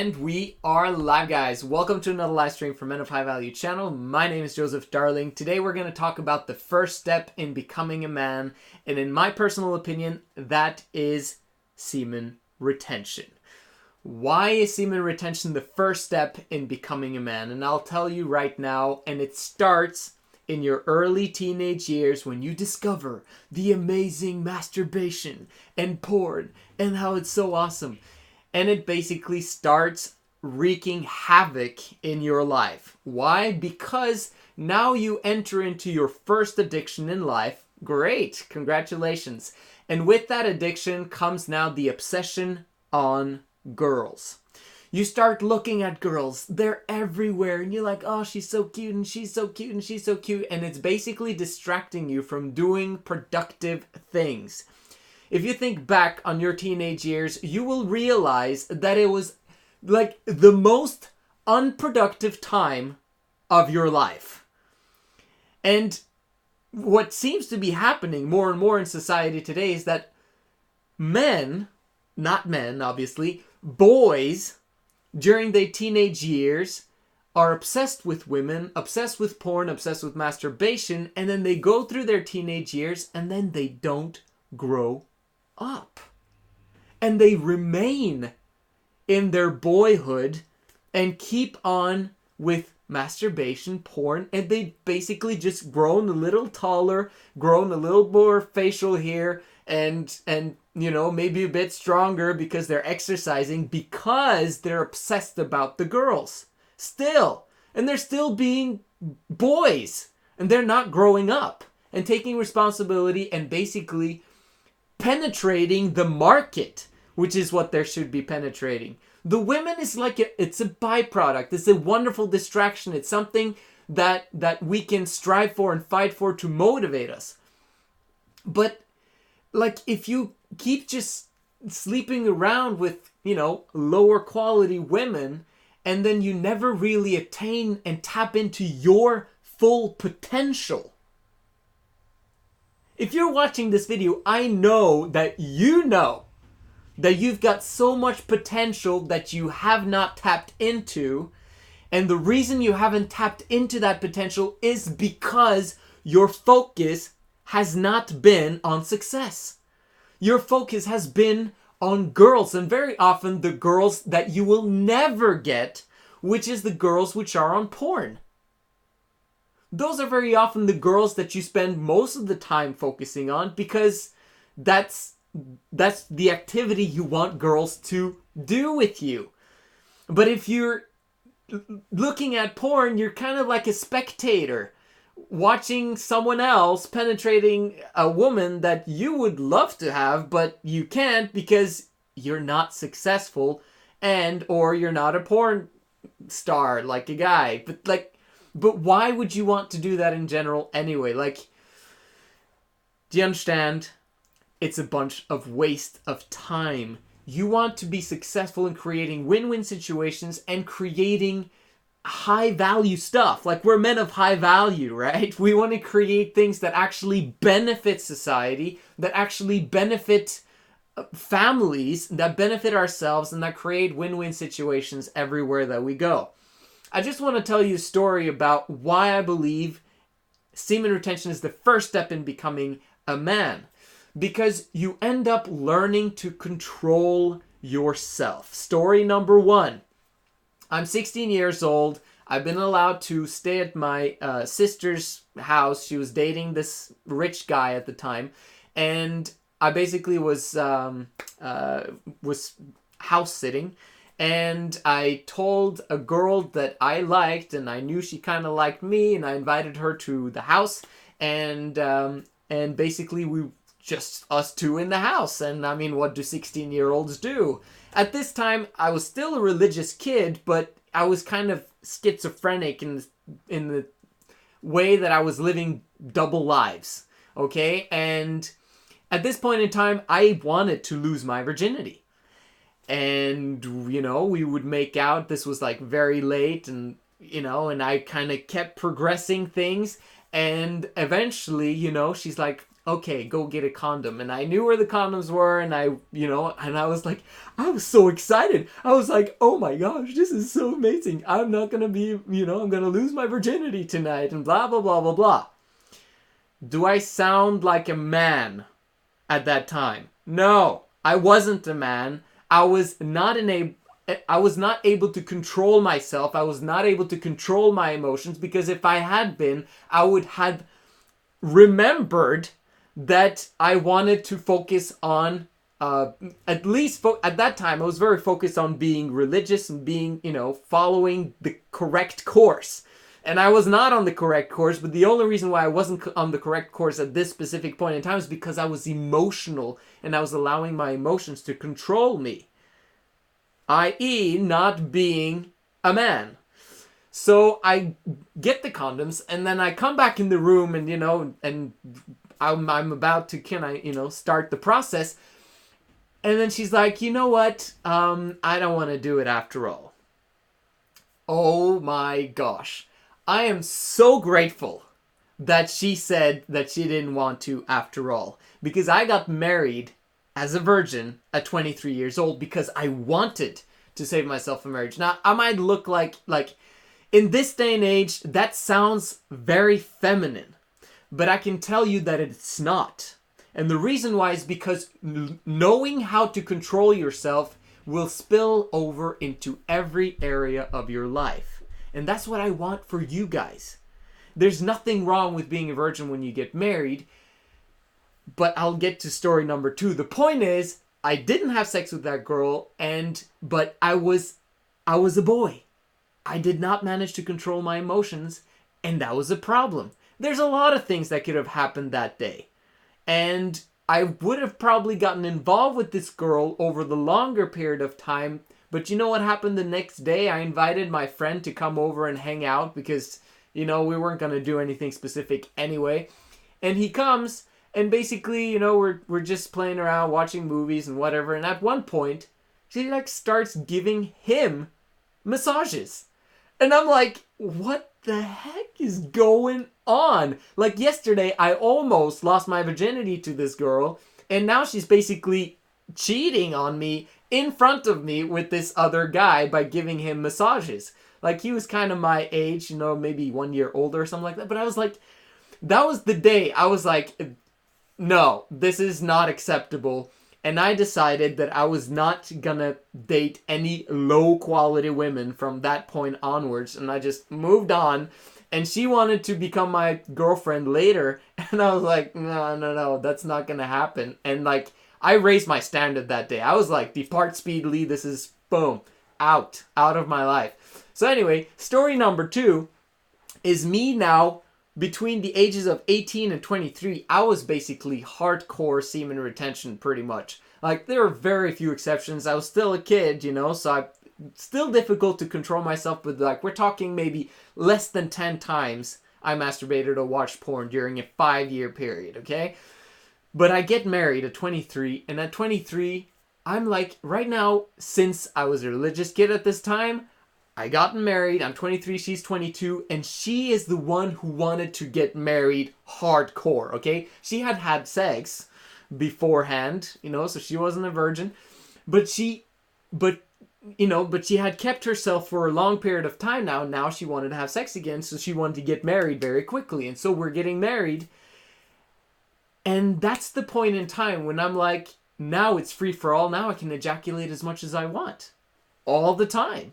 And we are live, guys. Welcome to another live stream from Men of High Value channel. My name is Joseph Darling. Today we're going to talk about the first step in becoming a man. And in my personal opinion, that is semen retention. Why is semen retention the first step in becoming a man? And I'll tell you right now, and it starts in your early teenage years when you discover the amazing masturbation and porn and how it's so awesome. And it basically starts wreaking havoc in your life. Why? Because now you enter into your first addiction in life. Great, congratulations. And with that addiction comes now the obsession on girls. You start looking at girls, they're everywhere, and you're like, oh, she's so cute, and she's so cute, and she's so cute. And it's basically distracting you from doing productive things. If you think back on your teenage years, you will realize that it was like the most unproductive time of your life. And what seems to be happening more and more in society today is that men, not men obviously, boys during their teenage years are obsessed with women, obsessed with porn, obsessed with masturbation, and then they go through their teenage years and then they don't grow up. And they remain in their boyhood and keep on with masturbation, porn, and they basically just grown a little taller, grown a little more facial hair, and you know, maybe a bit stronger because they're exercising, because they're obsessed about the girls still. And they're still being boys, and they're not growing up and taking responsibility and basically penetrating the market, which is what there should be penetrating. The women is like it's a byproduct. It's a wonderful distraction. It's something that we can strive for and fight for to motivate us. But like, if you keep just sleeping around with, you know, lower quality women, and then you never really attain and tap into your full potential. If you're watching this video, I know that you've got so much potential that you have not tapped into. And the reason you haven't tapped into that potential is because your focus has not been on success. Your focus has been on girls, and very often the girls that you will never get, which is the girls which are on porn. Those are very often the girls that you spend most of the time focusing on, because that's the activity you want girls to do with you. But if you're looking at porn, you're kind of like a spectator, watching someone else penetrating a woman that you would love to have, but you can't because you're not successful, and or you're not a porn star like a guy. But why would you want to do that in general anyway? Like, do you understand? It's a bunch of waste of time. You want to be successful in creating win-win situations and creating high-value stuff. Like, we're men of high value, right? We want to create things that actually benefit society, that actually benefit families, that benefit ourselves, and that create win-win situations everywhere that we go. I just want to tell you a story about why I believe semen retention is the first step in becoming a man. Because you end up learning to control yourself. Story number 1. I'm 16 years old. I've been allowed to stay at my sister's house. She was dating this rich guy at the time. And I basically was house sitting. And I told a girl that I liked, and I knew she kind of liked me, and I invited her to the house, and basically we just us two in the house. And I mean, what do 16-year-olds do? At this time, I was still a religious kid, but I was kind of schizophrenic in the way that I was living double lives, okay? And at this point in time, I wanted to lose my virginity. And, you know, we would make out. This was like very late, and, you know, and I kind of kept progressing things. And eventually, you know, she's like, okay, go get a condom. And I knew where the condoms were, and I was like, I was so excited. I was like, oh my gosh, this is so amazing. I'm not gonna be, I'm gonna lose my virginity tonight, and blah, blah, blah, blah, blah. Do I sound like a man at that time? No, I wasn't a man. I was not able to control myself. I was not able to control my emotions, because if I had been, I would have remembered that I wanted to focus on, at that time, I was very focused on being religious and being, following the correct course. And I was not on the correct course, but the only reason why I wasn't on the correct course at this specific point in time is because I was emotional, and I was allowing my emotions to control me, i.e. not being a man. So I get the condoms, and then I come back in the room, and and I'm about to start the process, and then she's like, you know what? I don't want to do it after all. Oh my gosh. I am so grateful that she said that she didn't want to after all, because I got married as a virgin at 23 years old because I wanted to save myself from marriage. Now, I might look like in this day and age, that sounds very feminine, but I can tell you that it's not. And the reason why is because knowing how to control yourself will spill over into every area of your life. And that's what I want for you guys. There's nothing wrong with being a virgin when you get married, but I'll get to story number 2. The point is, I didn't have sex with that girl, but I was a boy. I did not manage to control my emotions, and that was a problem. There's a lot of things that could have happened that day. And I would have probably gotten involved with this girl over the longer period of time. But you know what happened the next day? I invited my friend to come over and hang out because, we weren't going to do anything specific anyway. And he comes, and basically, we're just playing around, watching movies and whatever. And at one point, she starts giving him massages. And I'm like, what the heck is going on? Like yesterday, I almost lost my virginity to this girl, and now she's basically cheating on me in front of me with this other guy by giving him massages. Like, he was kind of my age, maybe 1 year older or something like that. But I was like, that was the day I was like, no, this is not acceptable. And I decided that I was not gonna date any low quality women from that point onwards. And I just moved on. And she wanted to become my girlfriend later. And I was like, no, that's not gonna happen. And I raised my standard that day. I was like, depart speedily. This is, boom, out of my life. So anyway, story number 2 is me now. Between the ages of 18 and 23, I was basically hardcore semen retention pretty much. There were very few exceptions. I was still a kid, so still difficult to control myself, but we're talking maybe less than 10 times I masturbated or watched porn during a 5-year period, okay? But I get married at 23, and at 23, I'm right now, since I was a religious kid at this time, I gotten married, I'm 23, she's 22, and she is the one who wanted to get married hardcore, okay? She had sex beforehand, so she wasn't a virgin, but she had kept herself for a long period of time now. Now she wanted to have sex again, so she wanted to get married very quickly, and so we're getting married, and that's the point in time when I'm like, now it's free for all, now I can ejaculate as much as I want, all the time.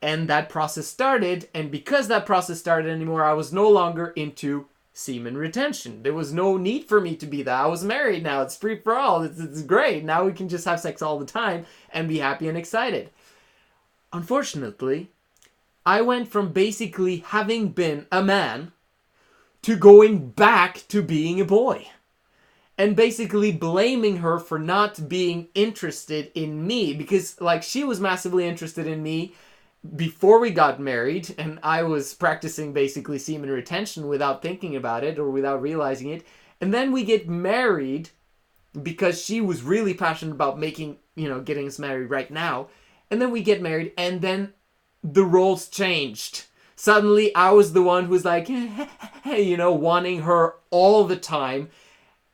And that process started, and because that process started anymore, I was no longer into semen retention. There was no need for me to be that. I was married now. It's free for all. It's great. Now we can just have sex all the time and be happy and excited. Unfortunately, I went from basically having been a man to going back to being a boy. And basically blaming her for not being interested in me. Because she was massively interested in me before we got married, and I was practicing basically semen retention without thinking about it or without realizing it. And then we get married because she was really passionate about getting us married right now. And then we get married, and then the roles changed. Suddenly I was the one who was wanting her all the time.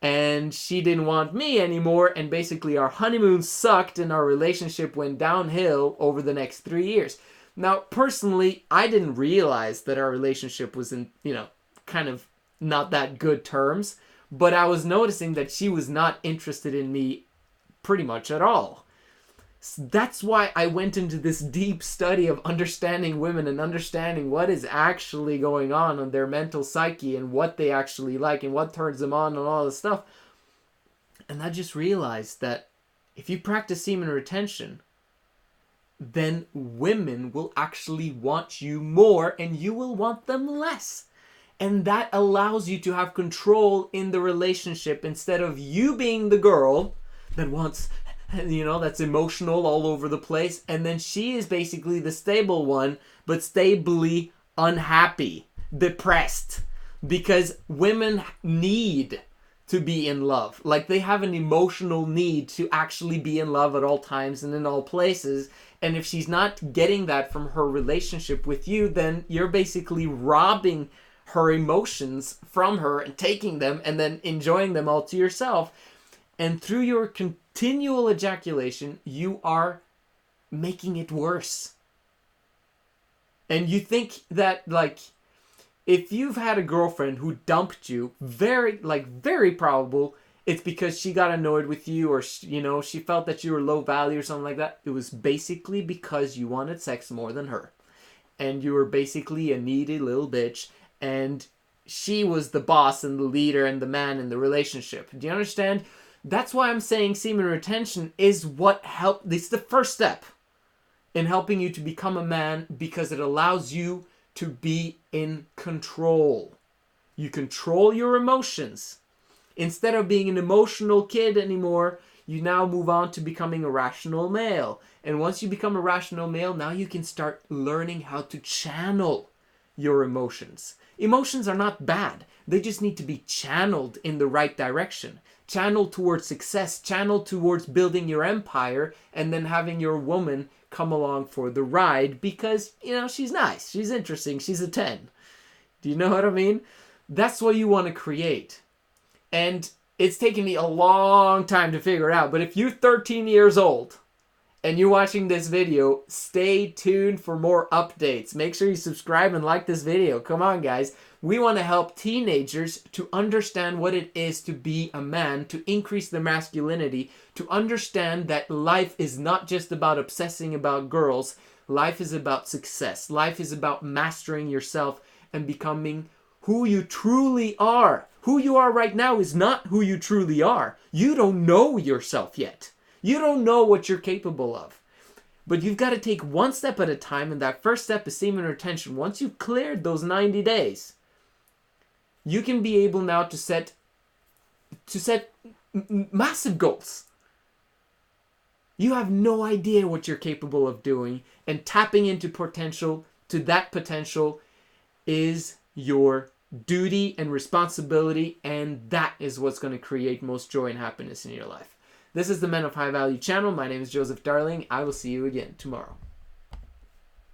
and she didn't want me anymore, and basically our honeymoon sucked and our relationship went downhill over the next 3 years. Now, personally, I didn't realize that our relationship was in, kind of not that good terms, but I was noticing that she was not interested in me pretty much at all. That's why I went into this deep study of understanding women and understanding what is actually going on in their mental psyche and what they actually like and what turns them on and all this stuff. And I just realized that if you practice semen retention, then women will actually want you more and you will want them less. And that allows you to have control in the relationship instead of you being the girl that wants, that's emotional all over the place. And then she is basically the stable one, but stably unhappy, depressed. Because women need to be in love. Like, they have an emotional need to actually be in love at all times and in all places. And if she's not getting that from her relationship with you, then you're basically robbing her emotions from her and taking them and then enjoying them all to yourself. And through your continual ejaculation, you are making it worse. And you think that, like, if you've had a girlfriend who dumped you, very probable it's because she got annoyed with you, or, she felt that you were low value or something like that. It was basically because you wanted sex more than her. And you were basically a needy little bitch. And she was the boss and the leader and the man in the relationship. Do you understand? That's why I'm saying semen retention is what helped. It's the first step in helping you to become a man, because it allows you to be in control. You control your emotions. Instead of being an emotional kid anymore, you now move on to becoming a rational male. And once you become a rational male, now you can start learning how to channel your emotions. Emotions are not bad. They just need to be channeled in the right direction. Channeled towards success, channeled towards building your empire, and then having your woman come along for the ride because, she's nice, she's interesting, she's a 10. Do you know what I mean? That's what you want to create. And it's taken me a long time to figure it out, but if you're 13 years old and you're watching this video, stay tuned for more updates. Make sure you subscribe and like this video. Come on, guys. We want to help teenagers to understand what it is to be a man, to increase their masculinity, to understand that life is not just about obsessing about girls. Life is about success. Life is about mastering yourself and becoming who you truly are. Who you are right now is not who you truly are. You don't know yourself yet. You don't know what you're capable of. But you've got to take one step at a time, and that first step is semen retention. Once you've cleared those 90 days, you can be able now to set massive goals. You have no idea what you're capable of doing, and tapping into potential, to that potential, is your duty and responsibility, and that is what's going to create most joy and happiness in your life. This is the Men of High Value channel. My name is Joseph Darling. I will see you again tomorrow.